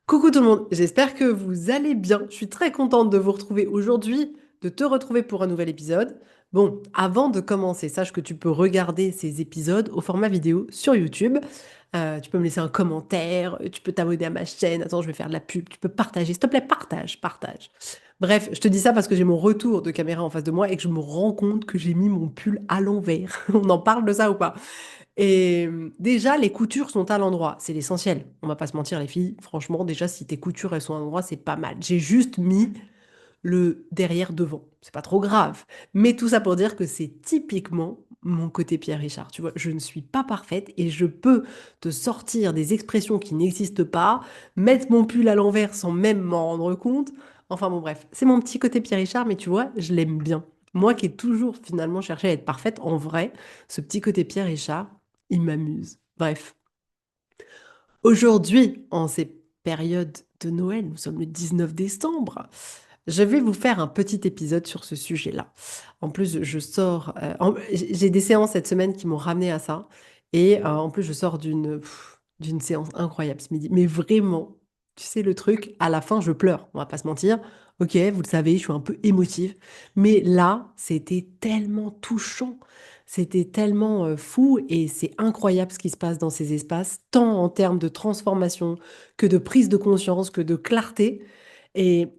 Coucou tout le monde, j'espère que vous allez bien. Je suis très contente de vous retrouver aujourd'hui, de te retrouver pour un nouvel épisode. Bon, avant de commencer, sache que tu peux regarder ces épisodes au format vidéo sur YouTube. Tu peux me laisser un commentaire, tu peux t'abonner à ma chaîne. Attends, je vais faire de la pub. Tu peux partager, s'il te plaît, partage, partage. Bref, je te dis ça parce que j'ai mon retour de caméra en face de moi et que je me rends compte que j'ai mis mon pull à l'envers. On en parle de ça ou pas? Et déjà, les coutures sont à l'endroit. C'est l'essentiel. On va pas se mentir, les filles. Franchement, déjà, si tes coutures, elles sont à l'endroit, c'est pas mal. J'ai juste mis le derrière devant. C'est pas trop grave. Mais tout ça pour dire que c'est typiquement mon côté Pierre Richard. Tu vois, je ne suis pas parfaite et je peux te sortir des expressions qui n'existent pas, mettre mon pull à l'envers sans même m'en rendre compte. Enfin bon, bref, c'est mon petit côté Pierre Richard, mais tu vois, je l'aime bien. Moi qui ai toujours finalement cherché à être parfaite, en vrai, ce petit côté Pierre Richard, il m'amuse. Bref, aujourd'hui, en ces périodes de Noël, nous sommes le 19 décembre, je vais vous faire un petit épisode sur ce sujet-là. En plus, j'ai des séances cette semaine qui m'ont ramené à ça. Et en plus, je sors d'une séance incroyable ce midi. Mais vraiment, tu sais, le truc, à la fin, je pleure. On va pas se mentir. Ok, vous le savez, je suis un peu émotive. Mais là, c'était tellement touchant. C'était tellement fou. Et c'est incroyable ce qui se passe dans ces espaces, tant en termes de transformation que de prise de conscience, que de clarté. Et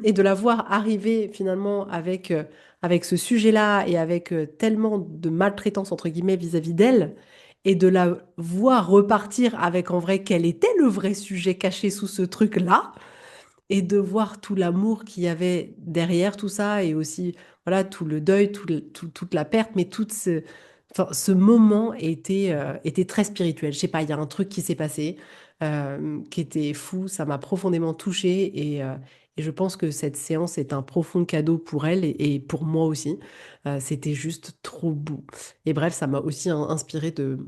et de la voir arriver finalement avec ce sujet-là et avec tellement de maltraitance entre guillemets vis-à-vis d'elle, et de la voir repartir avec en vrai quel était le vrai sujet caché sous ce truc-là, et de voir tout l'amour qu'il y avait derrière tout ça, et aussi voilà tout le deuil, toute la perte, mais enfin, ce moment était très spirituel. Je sais pas, il y a un truc qui s'est passé qui était fou, ça m'a profondément touchée, et je pense que cette séance est un profond cadeau pour elle et pour moi aussi. C'était juste trop beau. Et bref, ça m'a aussi inspiré de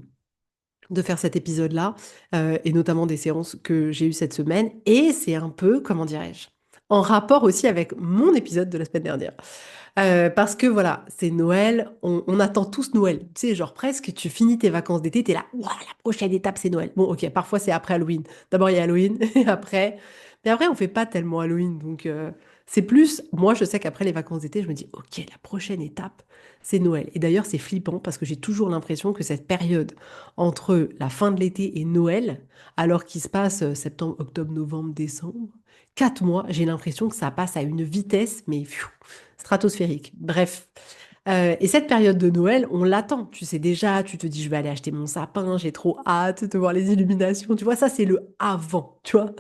faire cet épisode-là, et notamment des séances que j'ai eues cette semaine. Et c'est un peu, comment dirais-je, en rapport aussi avec mon épisode de la semaine dernière. Parce que voilà, c'est Noël, on attend tous Noël. Tu sais, genre presque, tu finis tes vacances d'été, t'es là, ouah, la prochaine étape, c'est Noël. Bon, ok, parfois c'est après Halloween. D'abord, il y a Halloween, et après. Mais après, on fait pas tellement Halloween. Donc, c'est plus. Moi, je sais qu'après les vacances d'été, je me dis, ok, la prochaine étape, c'est Noël. Et d'ailleurs, c'est flippant parce que j'ai toujours l'impression que cette période entre la fin de l'été et Noël, alors qu'il se passe septembre, octobre, novembre, décembre, 4 mois, j'ai l'impression que ça passe à une vitesse, mais stratosphérique. Bref. Et cette période de Noël, on l'attend. Tu sais déjà, tu te dis, je vais aller acheter mon sapin, j'ai trop hâte de voir les illuminations. Tu vois, ça, c'est le avant, tu vois.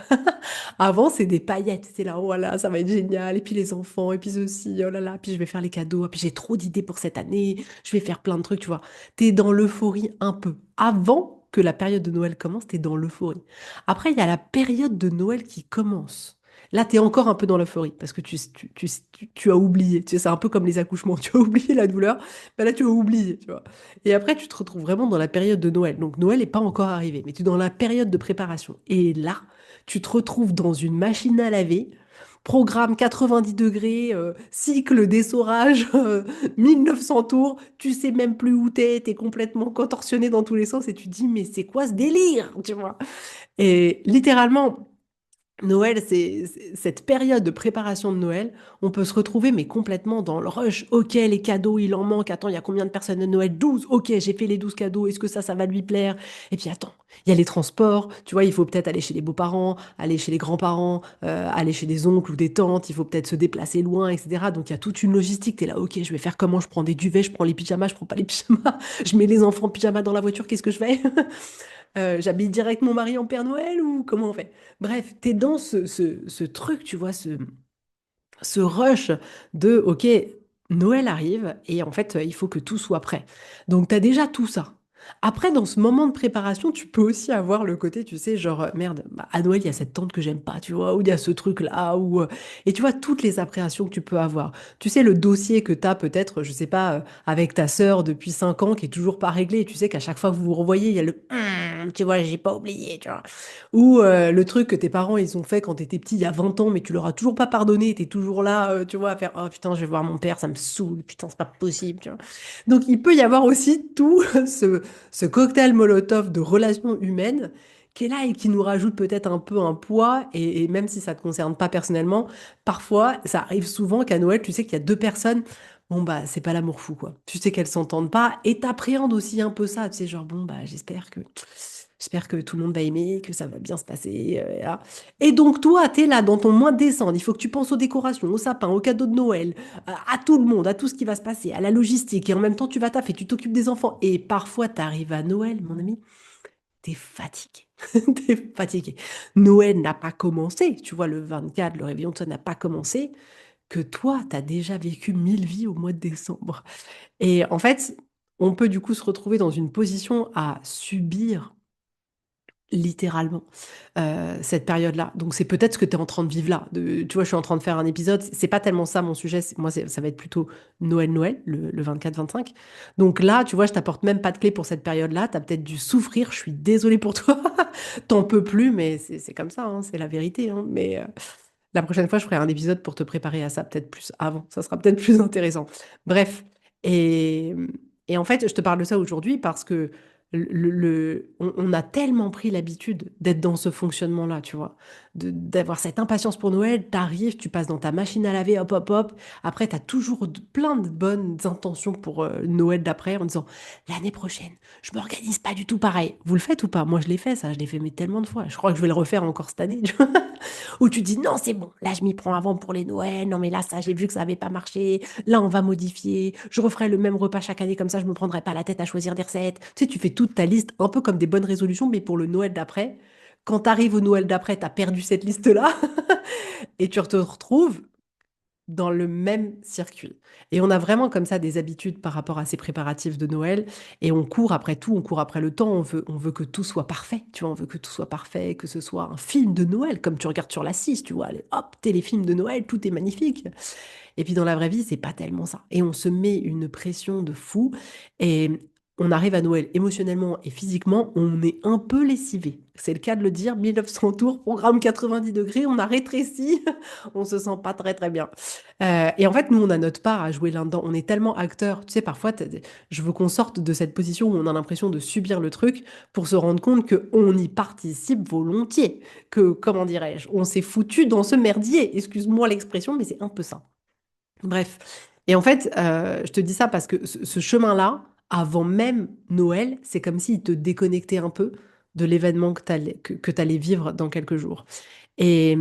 Avant, c'est des paillettes. C'est là, voilà, ça va être génial. Et puis les enfants, et puis ceci, oh là là, puis je vais faire les cadeaux, et puis j'ai trop d'idées pour cette année, je vais faire plein de trucs, tu vois. T'es dans l'euphorie un peu. Avant que la période de Noël commence, t'es dans l'euphorie. Après, il y a la période de Noël qui commence. Là, tu es encore un peu dans l'euphorie parce que tu as oublié. Tu sais, c'est un peu comme les accouchements. Tu as oublié la douleur, mais là, tu as oublié, tu vois. Et après, tu te retrouves vraiment dans la période de Noël. Donc, Noël n'est pas encore arrivé, mais tu es dans la période de préparation. Et là, tu te retrouves dans une machine à laver, programme 90 degrés, cycle d'essorage, 1900 tours. Tu sais même plus où t'es complètement contorsionné dans tous les sens et tu te dis, mais c'est quoi ce délire, tu vois? Et littéralement, Noël, c'est cette période de préparation de Noël, on peut se retrouver mais complètement dans le rush. Ok, les cadeaux, il en manque. Attends, il y a combien de personnes de Noël? 12. Ok, j'ai fait les 12 cadeaux. Est-ce que ça va lui plaire? Et puis attends, il y a les transports. Tu vois, il faut peut-être aller chez les beaux-parents, aller chez les grands-parents, aller chez des oncles ou des tantes. Il faut peut-être se déplacer loin, etc. Donc il y a toute une logistique. T'es là, ok, je vais faire comment? Je prends des duvets, je prends les pyjamas, je prends pas les pyjamas. Je mets les enfants en pyjama dans la voiture. Qu'est-ce que je fais? J'habille direct mon mari en Père Noël ou comment on fait? Bref, t'es dans ce truc, tu vois, ce rush de, OK, Noël arrive et en fait, il faut que tout soit prêt. Donc, tu as déjà tout ça. Après, dans ce moment de préparation, tu peux aussi avoir le côté, tu sais, genre, merde, bah, à Noël, il y a cette tante que j'aime pas, tu vois, ou il y a ce truc-là, et tu vois, toutes les appréhensions que tu peux avoir. Tu sais, le dossier que tu as peut-être, je sais pas, avec ta sœur depuis 5 ans qui est toujours pas réglé, et tu sais qu'à chaque fois que vous vous revoyez, il y a le tu vois, j'ai pas oublié, tu vois. Ou le truc que tes parents, ils ont fait quand t'étais petit, il y a 20 ans, mais tu leur as toujours pas pardonné, t'es toujours là, tu vois, à faire, oh putain, je vais voir mon père, ça me saoule, putain, c'est pas possible, tu vois. Donc, il peut y avoir aussi tout ce cocktail Molotov de relations humaines qui est là et qui nous rajoute peut-être un peu un poids. Et même si ça ne te concerne pas personnellement, parfois, ça arrive souvent qu'à Noël, tu sais qu'il y a deux personnes. Bon, bah, c'est pas l'amour fou, quoi. Tu sais qu'elles s'entendent pas et t'appréhendes aussi un peu ça. Tu sais, genre, bon, bah, j'espère que tout le monde va aimer, que ça va bien se passer. Et donc, toi, tu es là dans ton mois de décembre. Il faut que tu penses aux décorations, aux sapins, aux cadeaux de Noël, à tout le monde, à tout ce qui va se passer, à la logistique. Et en même temps, tu vas taffer, tu t'occupes des enfants. Et parfois, tu arrives à Noël, mon ami, t'es fatigué. T'es fatigué. Noël n'a pas commencé. Tu vois, le 24, le réveillon, ça n'a pas commencé. Que toi, tu as déjà vécu 1000 vies au mois de décembre. Et en fait, on peut du coup se retrouver dans une position à subir littéralement cette période-là. Donc c'est peut-être ce que tu es en train de vivre là. Tu vois, je suis en train de faire un épisode. C'est pas tellement ça mon sujet. Moi, ça va être plutôt Noël, le 24-25. Donc là, tu vois, je t'apporte même pas de clé pour cette période-là. Tu as peut-être dû souffrir. Je suis désolée pour toi. T'en peux plus, mais c'est comme ça. Hein, c'est la vérité. Hein. Mais la prochaine fois, je ferai un épisode pour te préparer à ça, peut-être plus avant. Ça sera peut-être plus intéressant. Bref. Et, et en fait, je te parle de ça aujourd'hui parce que on a tellement pris l'habitude d'être dans ce fonctionnement-là, tu vois, d'avoir cette impatience pour Noël. T'arrives, tu passes dans ta machine à laver, hop, hop, hop. Après, t'as toujours plein de bonnes intentions pour Noël d'après en disant, l'année prochaine, je m'organise pas du tout pareil. Vous le faites ou pas? Moi, je l'ai fait, ça. Je l'ai fait mais tellement de fois. Je crois que je vais le refaire encore cette année. Tu vois. Où tu dis non, c'est bon, là je m'y prends avant pour les Noëls, non mais là ça j'ai vu que ça n'avait pas marché, là on va modifier, je referai le même repas chaque année comme ça je me prendrai pas la tête à choisir des recettes. Tu sais, tu fais toute ta liste un peu comme des bonnes résolutions mais pour le Noël d'après. Quand tu arrives au Noël d'après, tu as perdu cette liste-là et tu te retrouves dans le même circuit. Et on a vraiment comme ça des habitudes par rapport à ces préparatifs de Noël. Et on court après tout, on court après le temps. On veut que tout soit parfait. Tu vois, on veut que tout soit parfait, que ce soit un film de Noël, comme tu regardes sur la 6, tu vois. Allez, hop, téléfilm de Noël, tout est magnifique. Et puis dans la vraie vie, c'est pas tellement ça. Et on se met une pression de fou. Et on arrive à Noël émotionnellement et physiquement, on est un peu lessivé. C'est le cas de le dire. 1900 tours, programme 90 degrés, on a rétréci. On se sent pas très très bien. Et en fait, nous, on a notre part à jouer là-dedans. On est tellement acteurs. Tu sais, parfois, je veux qu'on sorte de cette position où on a l'impression de subir le truc pour se rendre compte qu'on y participe volontiers. Que, comment dirais-je, on s'est foutu dans ce merdier. Excuse-moi l'expression, mais c'est un peu ça. Bref. Et en fait, je te dis ça parce que ce chemin-là, avant même Noël, c'est comme s'il te déconnectait un peu de l'événement que tu allais vivre dans quelques jours. Et,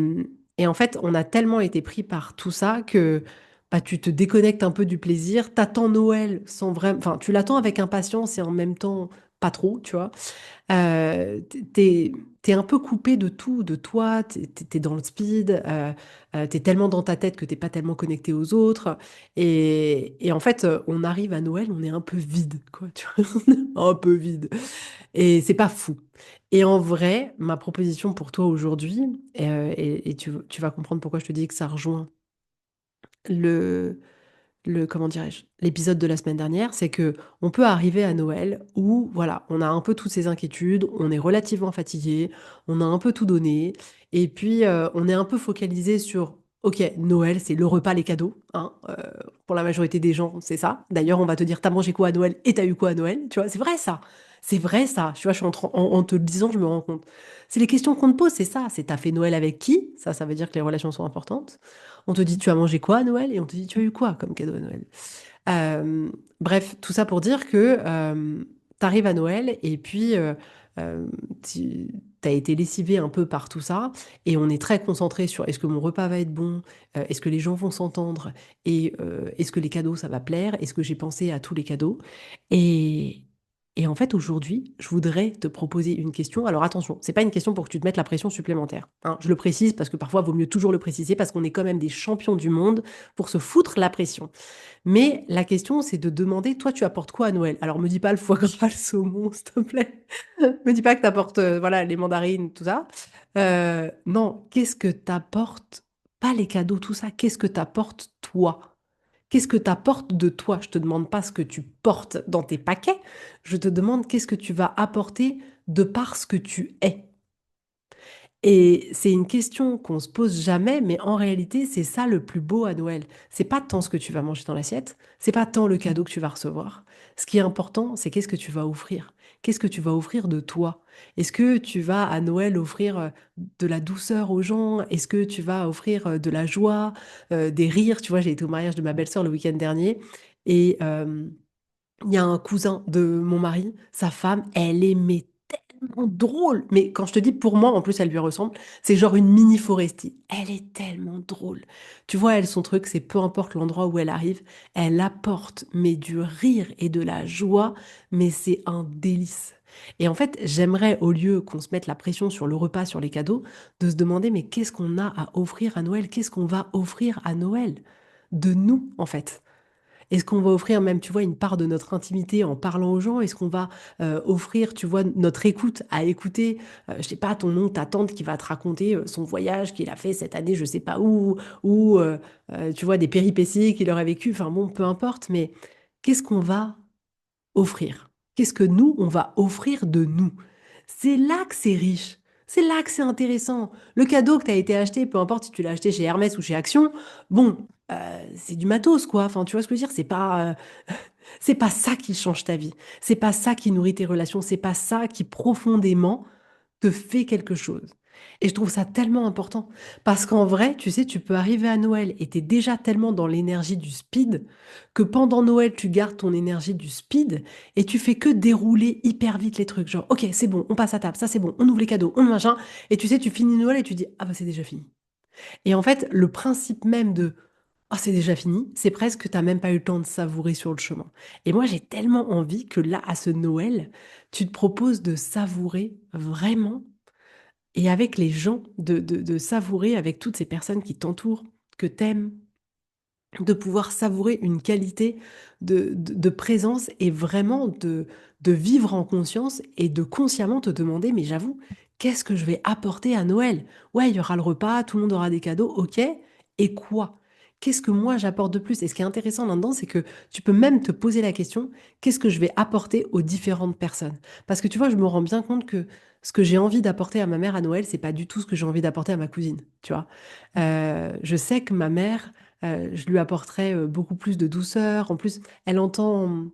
et en fait, on a tellement été pris par tout ça que bah, tu te déconnectes un peu du plaisir. T'attends Noël sans vraiment... Enfin, tu l'attends avec impatience et en même temps pas trop, tu vois. T'es un peu coupé de tout, de toi, t'es dans le speed, t'es tellement dans ta tête que t'es pas tellement connecté aux autres. Et en fait, on arrive à Noël, on est un peu vide, quoi, tu vois, un peu vide. Et c'est pas fou. Et en vrai, ma proposition pour toi aujourd'hui, et tu vas comprendre pourquoi je te dis que ça rejoint le, comment dirais-je, l'épisode de la semaine dernière, c'est que on peut arriver à Noël où, voilà, on a un peu toutes ces inquiétudes, on est relativement fatigué, on a un peu tout donné, et puis on est un peu focalisé sur, ok, Noël, c'est le repas, les cadeaux, hein, pour la majorité des gens, c'est ça. D'ailleurs, on va te dire, t'as mangé quoi à Noël et t'as eu quoi à Noël, tu vois, c'est vrai ça. C'est vrai ça, tu vois, je suis en te le disant, je me rends compte. C'est les questions qu'on te pose, c'est ça. C'est t'as fait Noël avec qui? Ça veut dire que les relations sont importantes. On te dit, tu as mangé quoi à Noël? Et on te dit, tu as eu quoi comme cadeau à Noël? Euh, Bref, tout ça pour dire que tu arrives à Noël et puis tu as été lessivé un peu par tout ça et on est très concentré sur est-ce que mon repas va être bon, est-ce que les gens vont s'entendre et est-ce que les cadeaux ça va plaire, est-ce que j'ai pensé à tous les cadeaux et, et en fait aujourd'hui je voudrais te proposer une question. Alors attention, c'est pas une question pour que tu te mettes la pression supplémentaire, hein. Je le précise parce que parfois il vaut mieux toujours le préciser parce qu'on est quand même des champions du monde pour se foutre la pression. Mais la question, c'est de demander, toi, tu apportes quoi à Noël? Alors, me dis pas le foie gras, le saumon, s'il te plaît. Me dis pas que tu apportes, voilà, les mandarines, tout ça. Non, qu'est-ce que t'apportes? Pas les cadeaux, tout ça. Qu'est-ce que t'apportes toi? Qu'est-ce que t'apportes de toi? Je te demande pas ce que tu portes dans tes paquets. Je te demande qu'est-ce que tu vas apporter de par ce que tu es. Et c'est une question qu'on se pose jamais, mais en réalité, c'est ça le plus beau à Noël. C'est pas tant ce que tu vas manger dans l'assiette, c'est pas tant le cadeau que tu vas recevoir. Ce qui est important, c'est qu'est-ce que tu vas offrir. qu'est-ce que tu vas offrir de toi? Est-ce que tu vas à Noël offrir de la douceur aux gens? Est-ce que tu vas offrir de la joie, des rires? Tu vois, j'ai été au mariage de ma belle-sœur le week-end dernier et il y a un cousin de mon mari, sa femme, elle est mais tellement drôle. Mais quand je te dis pour moi, en plus elle lui ressemble, c'est genre une mini Foresti. Elle est tellement drôle. Tu vois, elle, son truc, c'est peu importe l'endroit où elle arrive, elle apporte mais du rire et de la joie, mais c'est un délice. Et en fait, j'aimerais, au lieu qu'on se mette la pression sur le repas, sur les cadeaux, de se demander mais qu'est-ce qu'on a à offrir à Noël? Qu'est-ce qu'on va offrir à Noël? De nous, en fait. Est-ce qu'on va offrir même, tu vois, une part de notre intimité en parlant aux gens? Est-ce qu'on va offrir, tu vois, notre écoute à écouter, je sais pas, ton oncle, ta tante qui va te raconter son voyage qu'il a fait cette année, je sais pas où, ou tu vois, des péripéties qu'il aurait vécues. Enfin bon, peu importe, mais qu'est-ce qu'on va offrir? Qu'est-ce que nous, on va offrir de nous? C'est là que c'est riche. C'est là que c'est intéressant. Le cadeau que tu as été acheté, peu importe si tu l'as acheté chez Hermès ou chez Action, bon, c'est du matos, quoi. Enfin, tu vois ce que je veux dire? C'est pas ça qui change ta vie. C'est pas ça qui nourrit tes relations. C'est pas ça qui profondément te fait quelque chose. Et je trouve ça tellement important. Parce qu'en vrai, tu sais, tu peux arriver à Noël et t'es déjà tellement dans l'énergie du speed que pendant Noël, tu gardes ton énergie du speed et tu fais que dérouler hyper vite les trucs. Genre, ok, c'est bon, on passe à table, ça c'est bon, on ouvre les cadeaux, on machin. Et tu sais, tu finis Noël et tu dis, ah bah c'est déjà fini. Et en fait, le principe même de ah, c'est déjà fini, c'est presque que t'as même pas eu le temps de savourer sur le chemin. Et moi, j'ai tellement envie que là, à ce Noël, tu te proposes de savourer vraiment et avec les gens, de savourer avec toutes ces personnes qui t'entourent, que t'aimes, de pouvoir savourer une qualité de présence et vraiment de vivre en conscience et de consciemment te demander, mais j'avoue, qu'est-ce que je vais apporter à Noël? Ouais, il y aura le repas, tout le monde aura des cadeaux, ok, et quoi? Qu'est-ce que moi j'apporte de plus? Et ce qui est intéressant là-dedans, c'est que tu peux même te poser la question, qu'est-ce que je vais apporter aux différentes personnes? Parce que tu vois, je me rends bien compte que ce que j'ai envie d'apporter à ma mère à Noël, c'est pas du tout ce que j'ai envie d'apporter à ma cousine, tu vois. Je sais que ma mère, je lui apporterai beaucoup plus de douceur. En plus, elle entend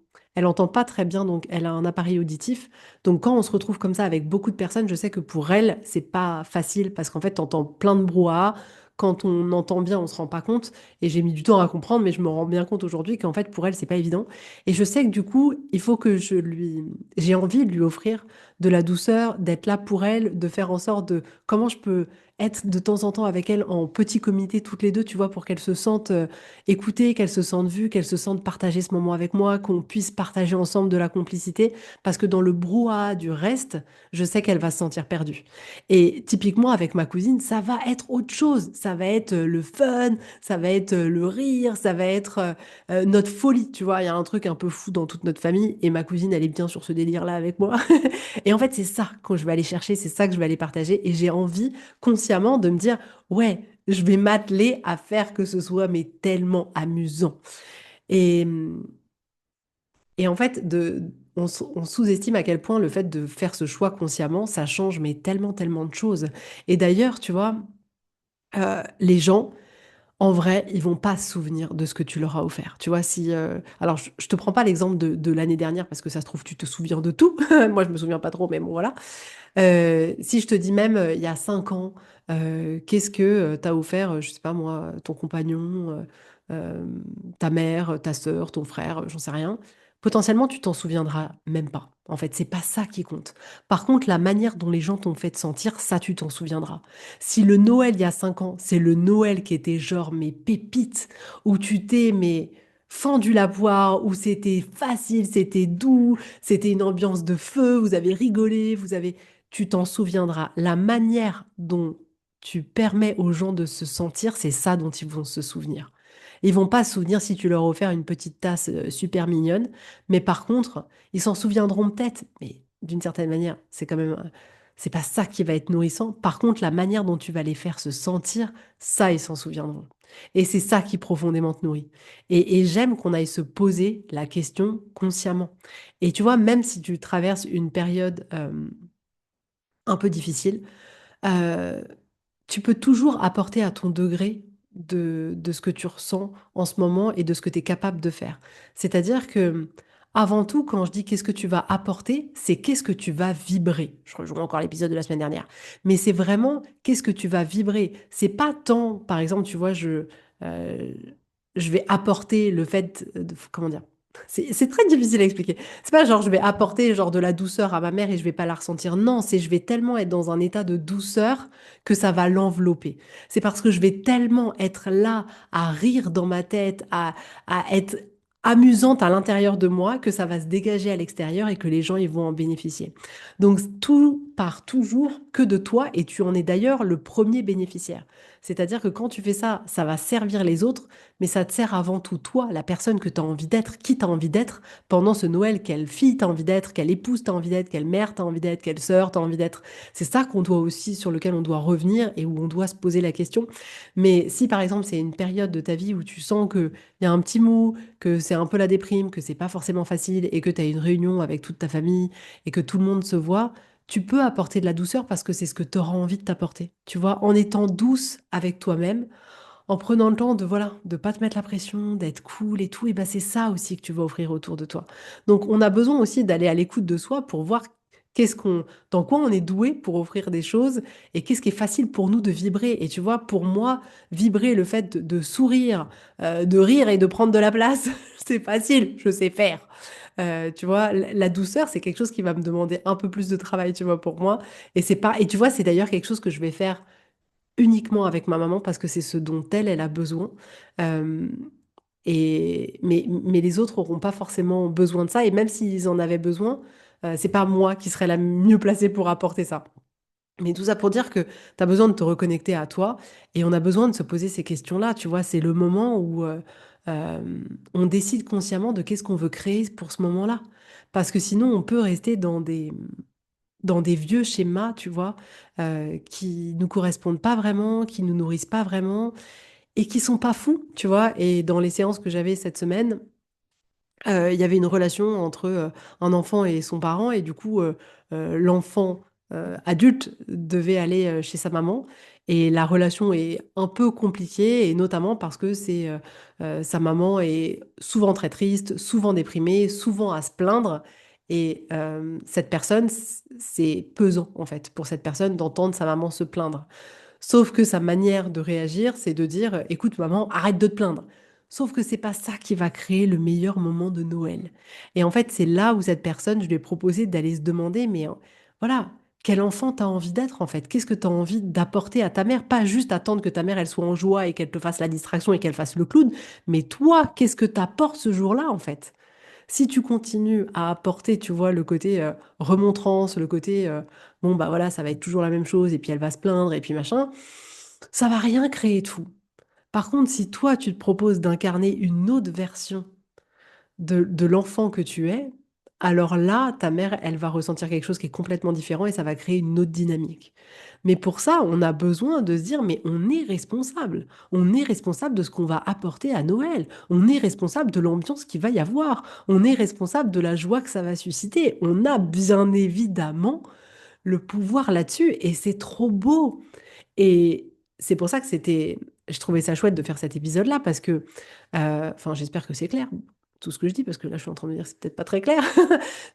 pas très bien, donc elle a un appareil auditif. Donc quand on se retrouve comme ça avec beaucoup de personnes, je sais que pour elle, c'est pas facile parce qu'en fait, tu entends plein de brouhaha. Quand on entend bien, on se rend pas compte. Et j'ai mis du temps à comprendre, mais je me rends bien compte aujourd'hui qu'en fait, pour elle, c'est pas évident. Et je sais que du coup, il faut que j'ai envie de lui offrir de la douceur, d'être là pour elle, de faire en sorte de comment je peux être de temps en temps avec elle en petit comité toutes les deux, tu vois, pour qu'elle se sente écoutée, qu'elle se sente vue, qu'elle se sente partager ce moment avec moi, qu'on puisse partager ensemble de la complicité, parce que dans le brouhaha du reste, je sais qu'elle va se sentir perdue. Et typiquement avec ma cousine, ça va être autre chose, ça va être le fun, ça va être le rire, ça va être notre folie, tu vois, il y a un truc un peu fou dans toute notre famille, et ma cousine, elle est bien sur ce délire-là avec moi. Et en fait, c'est ça que je vais aller chercher, c'est ça que je vais aller partager, et j'ai envie consciemment de me dire, ouais, je vais m'atteler à faire que ce soit mais tellement amusant. Et, et en fait, on sous-estime à quel point le fait de faire ce choix consciemment, ça change mais tellement, tellement de choses. Et d'ailleurs, tu vois, les gens, en vrai, ils vont pas se souvenir de ce que tu leur as offert. Tu vois, si... alors, je te prends pas l'exemple de l'année dernière parce que ça se trouve, tu te souviens de tout. Moi, je me souviens pas trop, mais bon, voilà. Si je te dis même il y a 5 ans, qu'est-ce que t'as offert, je sais pas moi, ton compagnon, euh, ta mère, ta sœur, ton frère, j'en sais rien. Potentiellement, tu t'en souviendras même pas. En fait, c'est pas ça qui compte. Par contre, la manière dont les gens t'ont fait te sentir, ça, tu t'en souviendras. Si le Noël il y a 5 ans, c'est le Noël qui était genre mes pépites, où tu t'es mais fendu la poire, où c'était facile, c'était doux, c'était une ambiance de feu, vous avez rigolé, tu t'en souviendras. La manière dont tu permets aux gens de se sentir, c'est ça dont ils vont se souvenir. Ils vont pas se souvenir si tu leur as offert une petite tasse super mignonne, mais par contre, ils s'en souviendront peut-être, mais d'une certaine manière, c'est pas ça qui va être nourrissant. Par contre, la manière dont tu vas les faire se sentir, ça, ils s'en souviendront. Et c'est ça qui profondément te nourrit. Et j'aime qu'on aille se poser la question consciemment. Et tu vois, même si tu traverses une période un peu difficile, euh, tu peux toujours apporter à ton degré de ce que tu ressens en ce moment et de ce que tu es capable de faire. C'est-à-dire que avant tout, quand je dis qu'est-ce que tu vas apporter, c'est qu'est-ce que tu vas vibrer. Je rejoins encore l'épisode de la semaine dernière. Mais c'est vraiment qu'est-ce que tu vas vibrer. C'est pas tant, par exemple, tu vois, euh, je vais apporter le fait de, comment dire? C'est très difficile à expliquer. C'est pas genre je vais apporter genre de la douceur à ma mère et je vais pas la ressentir. Non, c'est je vais tellement être dans un état de douceur que ça va l'envelopper. C'est parce que je vais tellement être là à rire dans ma tête, à être amusante à l'intérieur de moi que ça va se dégager à l'extérieur et que les gens ils vont en bénéficier. Donc tout part toujours que de toi et tu en es d'ailleurs le premier bénéficiaire. C'est-à-dire que quand tu fais ça, ça va servir les autres, mais ça te sert avant tout toi, la personne que tu as envie d'être, qui tu as envie d'être pendant ce Noël, quelle fille tu as envie d'être, quelle épouse tu as envie d'être, quelle mère tu as envie d'être, quelle sœur tu as envie d'être. C'est ça qu'on doit aussi, sur lequel on doit revenir et où on doit se poser la question. Mais si par exemple c'est une période de ta vie où tu sens qu'il y a un petit mou, que c'est un peu la déprime, que c'est pas forcément facile et que tu as une réunion avec toute ta famille et que tout le monde se voit, tu peux apporter de la douceur parce que c'est ce que tu auras envie de t'apporter. Tu vois, en étant douce avec toi-même, en prenant le temps de voilà, de pas te mettre la pression, d'être cool et tout, et ben c'est ça aussi que tu vas offrir autour de toi. Donc on a besoin aussi d'aller à l'écoute de soi pour voir dans quoi on est doué pour offrir des choses et qu'est-ce qui est facile pour nous de vibrer. Et tu vois, pour moi, vibrer le fait de sourire, de rire et de prendre de la place, c'est facile, je sais faire. Tu vois, la douceur, c'est quelque chose qui va me demander un peu plus de travail, tu vois, pour moi. Et c'est pas, et tu vois, c'est d'ailleurs quelque chose que je vais faire uniquement avec ma maman parce que c'est ce dont elle a besoin. Euh, mais les autres n'auront pas forcément besoin de ça. Et même s'ils en avaient besoin, c'est pas moi qui serais la mieux placée pour apporter ça. Mais tout ça pour dire que tu as besoin de te reconnecter à toi et on a besoin de se poser ces questions-là. Tu vois, c'est le moment où on décide consciemment de qu'est-ce qu'on veut créer pour ce moment-là. Parce que sinon, on peut rester dans des vieux schémas, tu vois, qui nous correspondent pas vraiment, qui nous nourrissent pas vraiment et qui sont pas fous, tu vois. Et dans les séances que j'avais cette semaine, il y avait une relation entre un enfant et son parent et du coup, l'enfant adulte devait aller chez sa maman. Et la relation est un peu compliquée, et notamment parce que sa maman est souvent très triste, souvent déprimée, souvent à se plaindre. Et cette personne, c'est pesant en fait pour cette personne d'entendre sa maman se plaindre. Sauf que sa manière de réagir, c'est de dire, écoute maman, arrête de te plaindre. Sauf que c'est pas ça qui va créer le meilleur moment de Noël. Et en fait, c'est là où cette personne, je lui ai proposé d'aller se demander, mais voilà, quel enfant t'as envie d'être en fait? Qu'est-ce que t'as envie d'apporter à ta mère? Pas juste attendre que ta mère, elle soit en joie et qu'elle te fasse la distraction et qu'elle fasse le clown, mais toi, qu'est-ce que t'apportes ce jour-là en fait? Si tu continues à apporter, tu vois, le côté remontrance, le côté bon bah voilà, ça va être toujours la même chose et puis elle va se plaindre et puis machin, ça va rien créer de fou. Par contre, si toi tu te proposes d'incarner une autre version de l'enfant que tu es, alors là, ta mère, elle va ressentir quelque chose qui est complètement différent et ça va créer une autre dynamique. Mais pour ça, on a besoin de se dire, mais on est responsable. On est responsable de ce qu'on va apporter à Noël. On est responsable de l'ambiance qu'il va y avoir. On est responsable de la joie que ça va susciter. On a bien évidemment le pouvoir là-dessus et c'est trop beau. Et c'est pour ça que je trouvais ça chouette de faire cet épisode-là parce que, enfin, j'espère que c'est clair, tout ce que je dis, parce que là, je suis en train de me dire, c'est peut-être pas très clair,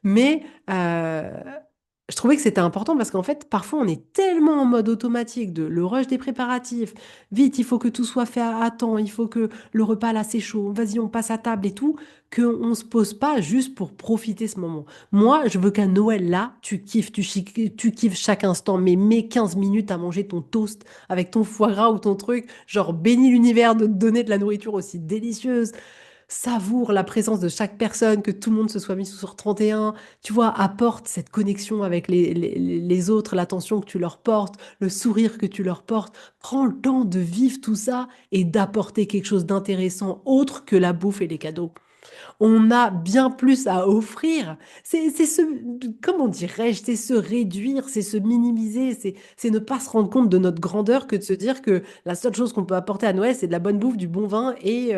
mais je trouvais que c'était important parce qu'en fait, parfois, on est tellement en mode automatique de le rush des préparatifs, vite, il faut que tout soit fait à temps, il faut que le repas là, c'est chaud, vas-y, on passe à table et tout, qu'on ne se pose pas juste pour profiter ce moment. Moi, je veux qu'à Noël, là, tu kiffes, tu kiffes chaque instant, mais mets 15 minutes à manger ton toast avec ton foie gras ou ton truc, genre bénis l'univers de te donner de la nourriture aussi délicieuse. Savoure la présence de chaque personne, que tout le monde se soit mis sur 31, tu vois, apporte cette connexion avec les autres, l'attention que tu leur portes, le sourire que tu leur portes. Prends le temps de vivre tout ça et d'apporter quelque chose d'intéressant autre que la bouffe et les cadeaux. On a bien plus à offrir. C'est comment dirais-je, c'est se réduire, c'est se minimiser, c'est ne pas se rendre compte de notre grandeur que de se dire que la seule chose qu'on peut apporter à Noël, c'est de la bonne bouffe, du bon vin et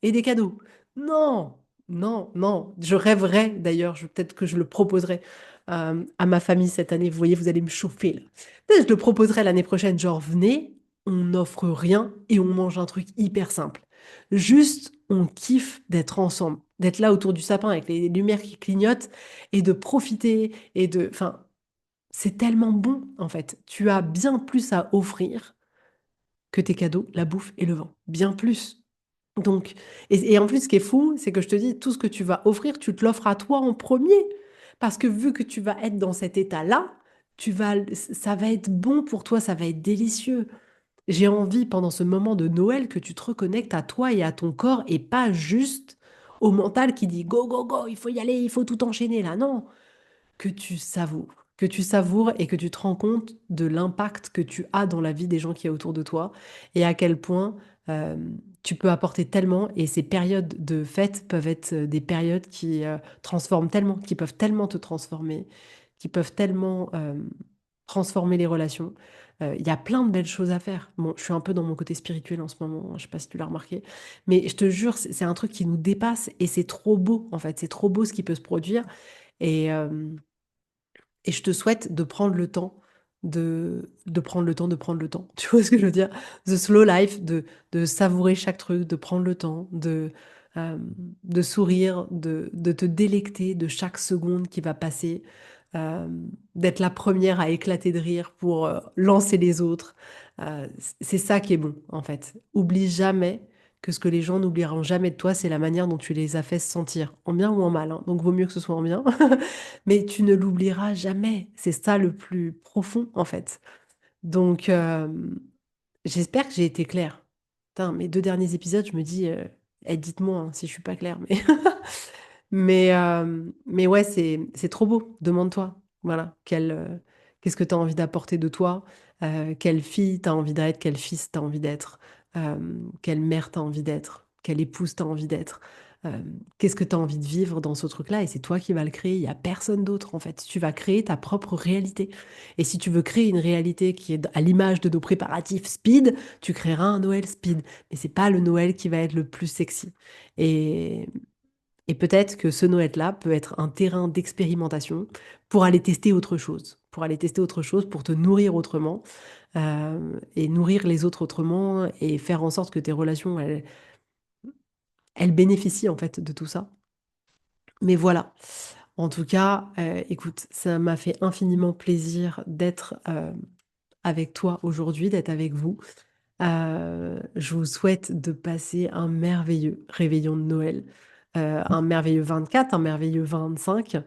des cadeaux. Non, non, non. Je rêverais d'ailleurs, peut-être que je le proposerai à ma famille cette année. Vous voyez, vous allez me chauffer là. Peut-être que je le proposerai l'année prochaine, genre venez, on n'offre rien et on mange un truc hyper simple. Juste, on kiffe d'être ensemble. d'être là autour du sapin avec les lumières qui clignotent et de profiter et de... Enfin, c'est tellement bon, en fait. Tu as bien plus à offrir que tes cadeaux, la bouffe et le vin. Bien plus. Donc, et en plus, ce qui est fou, c'est que je te dis, tout ce que tu vas offrir, tu te l'offres à toi en premier. Parce que vu que tu vas être dans cet état-là, ça va être bon pour toi, ça va être délicieux. J'ai envie, pendant ce moment de Noël, que tu te reconnectes à toi et à ton corps et pas juste au mental qui dit go, go, go, il faut y aller, il faut tout enchaîner là. Non, que tu savoures et que tu te rends compte de l'impact que tu as dans la vie des gens qui est autour de toi et à quel point euh, tu peux apporter tellement et ces périodes de fête peuvent être des périodes qui transforment tellement, qui peuvent tellement te transformer, qui peuvent tellement transformer les relations. Il y a plein de belles choses à faire. Bon, je suis un peu dans mon côté spirituel en ce moment, je sais pas si tu l'as remarqué, mais je te jure, c'est un truc qui nous dépasse et c'est trop beau en fait, c'est trop beau ce qui peut se produire. Et, euh, et je te souhaite de prendre le temps, de prendre le temps, de prendre le temps. Tu vois ce que je veux dire? The slow life, de savourer chaque truc, de prendre le temps, euh, de sourire, de te délecter de chaque seconde qui va passer, euh, d'être la première à éclater de rire pour lancer les autres. C'est ça qui est bon, en fait. Oublie jamais que ce que les gens n'oublieront jamais de toi, c'est la manière dont tu les as fait se sentir, en bien ou en mal, hein. Donc vaut mieux que ce soit en bien. Mais tu ne l'oublieras jamais. C'est ça le plus profond, en fait. Donc, j'espère que j'ai été claire. Putain, mes deux derniers épisodes, je me dis, eh, dites-moi hein, si je suis pas claire. Mais, mais ouais, c'est trop beau. Demande-toi, voilà, qu'est-ce que tu as envie d'apporter de toi, quelle fille tu as envie d'être, quel fils tu as envie d'être, quelle mère tu as envie d'être, quelle épouse tu as envie d'être. euh, Qu'est-ce que tu as envie de vivre dans ce truc-là? Et c'est toi qui vas le créer. Il n'y a personne d'autre, en fait. Tu vas créer ta propre réalité. Et si tu veux créer une réalité qui est à l'image de nos préparatifs speed, tu créeras un Noël speed. Mais c'est pas le Noël qui va être le plus sexy. Et, et peut-être que ce Noël-là peut être un terrain d'expérimentation pour aller tester autre chose, pour aller tester autre chose, pour te nourrir autrement et nourrir les autres autrement et faire en sorte que tes relations, elles bénéficient en fait de tout ça. Mais voilà, en tout cas, écoute, ça m'a fait infiniment plaisir d'être avec toi aujourd'hui, d'être avec vous. Je vous souhaite de passer un merveilleux réveillon de Noël, un merveilleux 24, un merveilleux 25.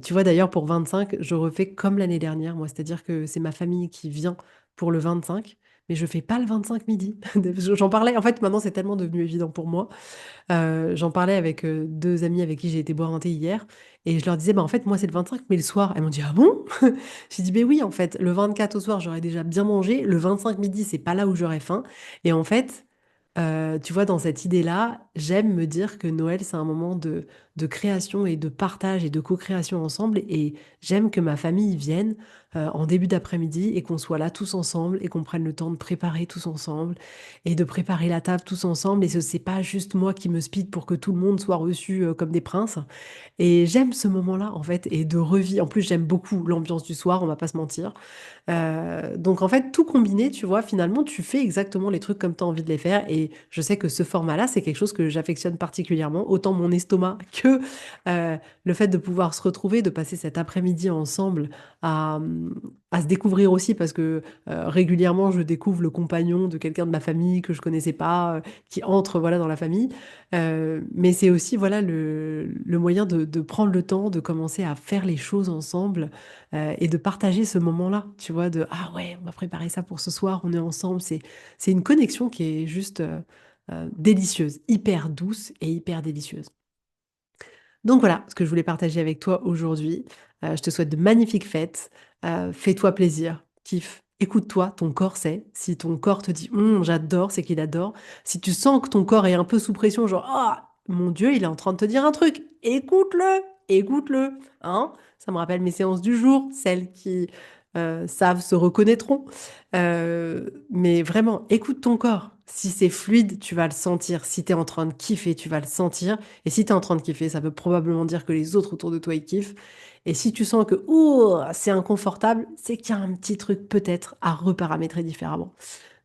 Tu vois, d'ailleurs, pour 25, je refais comme l'année dernière, moi, c'est-à-dire que c'est ma famille qui vient pour le 25, mais je fais pas le 25 midi. J'en parlais, en fait, maintenant, c'est tellement devenu évident pour moi. J'en parlais avec deux amis avec qui j'ai été boire un thé hier, et je leur disais, bah, en fait, moi, c'est le 25, mais le soir. Elles m'ont dit, ah bon? J'ai dit, ben oui, en fait, le 24 au soir, j'aurais déjà bien mangé. Le 25 midi, c'est pas là où j'aurais faim. Et en fait, tu vois, dans cette idée-là, j'aime me dire que Noël, c'est un moment de création et de partage et de co-création ensemble. Et j'aime que ma famille vienne en début d'après-midi et qu'on soit là tous ensemble et qu'on prenne le temps de préparer tous ensemble et de préparer la table tous ensemble. Et ce, c'est pas juste moi qui me speed pour que tout le monde soit reçu comme des princes. Et j'aime ce moment-là, en fait, et de revivre. En plus, j'aime beaucoup l'ambiance du soir, on va pas se mentir. Donc en fait, tout combiné, tu vois, finalement, tu fais exactement les trucs comme tu as envie de les faire. Et je sais que ce format-là, c'est quelque chose que j'affectionne particulièrement, autant mon estomac que le fait de pouvoir se retrouver, de passer cet après-midi ensemble à, à se découvrir aussi, parce que régulièrement, je découvre le compagnon de quelqu'un de ma famille que je connaissais pas, qui entre voilà, dans la famille. Mais c'est aussi voilà, le moyen de prendre le temps, de commencer à faire les choses ensemble et de partager ce moment-là, tu vois, de ah ouais, on va préparer ça pour ce soir, on est ensemble. C'est une connexion qui est juste délicieuse, hyper douce et hyper délicieuse. Donc voilà ce que je voulais partager avec toi aujourd'hui. Je te souhaite de magnifiques fêtes. Fais-toi plaisir, kiffe. Écoute-toi, ton corps sait. Si ton corps te dit j'adore, c'est qu'il adore. Si tu sens que ton corps est un peu sous pression, genre ah mon Dieu, il est en train de te dire un truc, écoute-le, écoute-le. Hein? Ça me rappelle mes séances du jour, celles qui savent se reconnaîtront. Mais vraiment, écoute ton corps. Si c'est fluide, tu vas le sentir. Si tu es en train de kiffer, tu vas le sentir. Et si tu es en train de kiffer, ça veut probablement dire que les autres autour de toi, ils kiffent. Et si tu sens que c'est inconfortable, c'est qu'il y a un petit truc peut-être à reparamétrer différemment.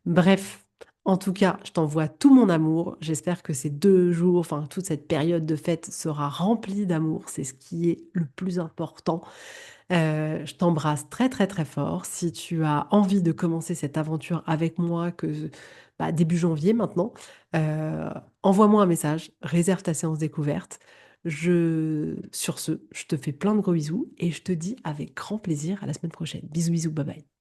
Bref, En tout cas, je t'envoie tout mon amour. J'espère que ces 2 jours, enfin toute cette période de fête sera remplie d'amour. C'est ce qui est le plus important. Je t'embrasse très très très fort. Si tu as envie de commencer cette aventure avec moi, début janvier maintenant, euh, envoie-moi un message, réserve ta séance découverte. Sur ce, je te fais plein de gros bisous et je te dis avec grand plaisir à la semaine prochaine. Bisous bisous, bye bye.